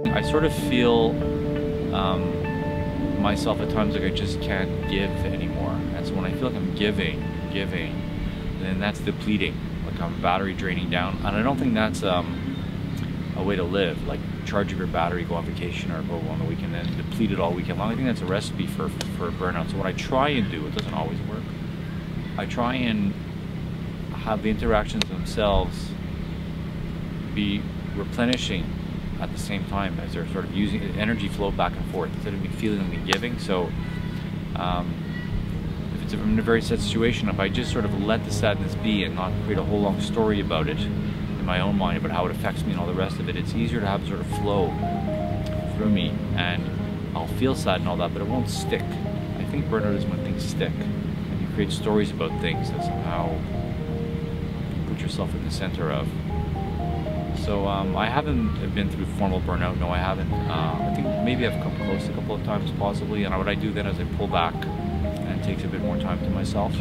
I sort of feel myself at times like I just can't give anymore. And so when I feel like I'm giving, then that's depleting. Like I'm battery draining down. And I don't think that's a way to live. Like charge up your battery, go on vacation or go on the weekend and deplete it all weekend long. I think that's a recipe for burnout. So what I try and do, it doesn't always work. I try and have the interactions themselves be replenishing at the same time as they're sort of using energy flow back and forth instead of me feeling and me giving. So if it's in a very sad situation, if I just sort of let the sadness be and not create a whole long story about it in my own mind about how it affects me and all the rest of it, it's easier to have sort of flow through me, and I'll feel sad and all that, but it won't stick. I think burnout is when things stick and you create stories about things that somehow you put yourself in the center of. So I haven't been through formal burnout. No, I haven't. I think maybe I've come close a couple of times possibly, and what I do then is I pull back and it takes a bit more time to myself.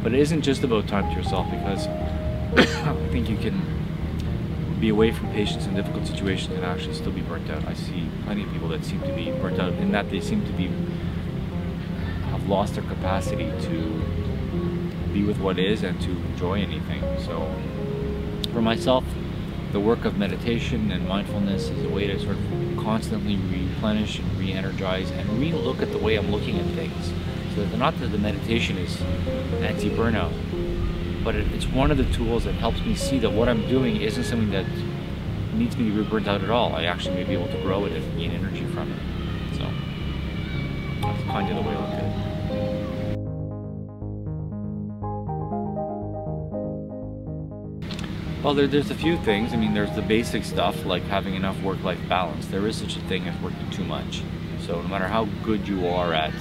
But it isn't just about time to yourself, because I think you can be away from patients in difficult situations and actually still be burnt out. I see plenty of people that seem to be burnt out in that they seem to have lost their capacity to be with what is and to enjoy anything. So for myself, the work of meditation and mindfulness is a way to sort of constantly replenish and re-energize and re-look at the way I'm looking at things. So not that the meditation is anti-burnout, but it's one of the tools that helps me see that what I'm doing isn't something that needs me to be burnt out at all. I actually may be able to grow it and gain energy from it. So that's kind of the way I look at it. Well, there's a few things. I mean, there's the basic stuff like having enough work-life balance. There is such a thing as working too much. So no matter how good you are at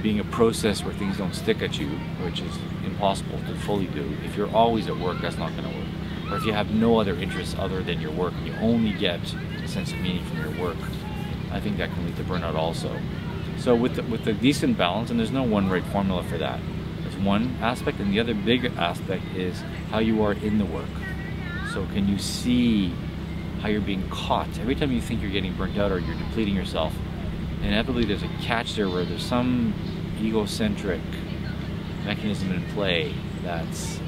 being a process where things don't stick at you, which is impossible to fully do, if you're always at work, that's not going to work. Or if you have no other interests other than your work and you only get a sense of meaning from your work, I think that can lead to burnout also. So with the decent balance, and there's no one right formula for that. That's one aspect, and the other big aspect is how you are in the work. So can you see how you're being caught? Every time you think you're getting burnt out or you're depleting yourself, inevitably there's a catch there where there's some egocentric mechanism in play that's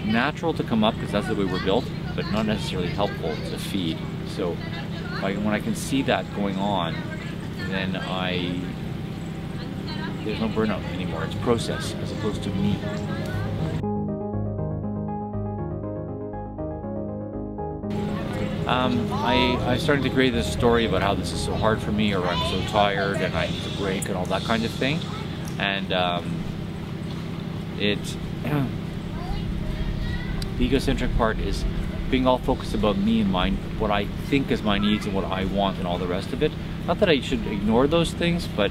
natural to come up because that's the way we're built, but not necessarily helpful to feed. So when I can see that going on, then there's no burnout anymore. It's process as opposed to me. I started to create this story about how this is so hard for me, or I'm so tired and I need a break and all that kind of thing. And the egocentric part is being all focused about me and mine, what I think is my needs and what I want and all the rest of it. Not that I should ignore those things, but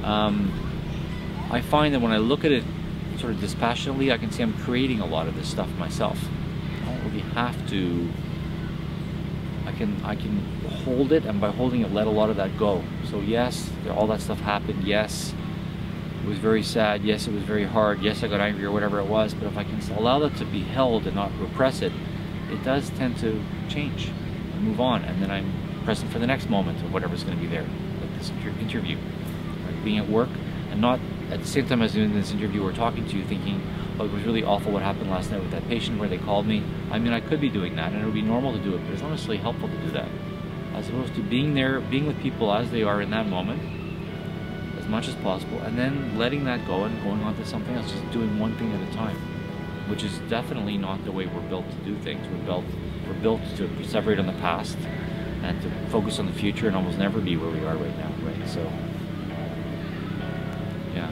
I find that when I look at it sort of dispassionately, I can see I'm creating a lot of this stuff myself. I don't really have to. I can hold it, and by holding it, let a lot of that go. So yes, all that stuff happened. Yes, it was very sad. Yes, it was very hard. Yes, I got angry or whatever it was. But if I can allow that to be held and not repress it, it does tend to change and move on. And then I'm present for the next moment of whatever's going to be there, like this interview, like being at work, and not at the same time as doing this interview or talking to you thinking, oh, it was really awful what happened last night with that patient where they called me. I mean, I could be doing that and it would be normal to do it, but it's not necessarily helpful to do that. As opposed to being there, being with people as they are in that moment, as much as possible, and then letting that go and going on to something else, just doing one thing at a time, which is definitely not the way we're built to do things. We're built to separate on the past and to focus on the future and almost never be where we are right now, right? So, yeah.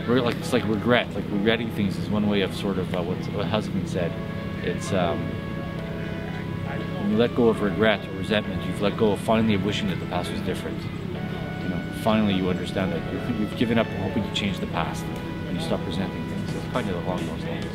It's like regret. Like regretting things is one way of sort of what husband said. It's when you let go of regret or resentment, you've let go of finally of wishing that the past was different. You know, finally you understand that you've given up hoping to change the past and you stop resenting things. It's kind of along those lines.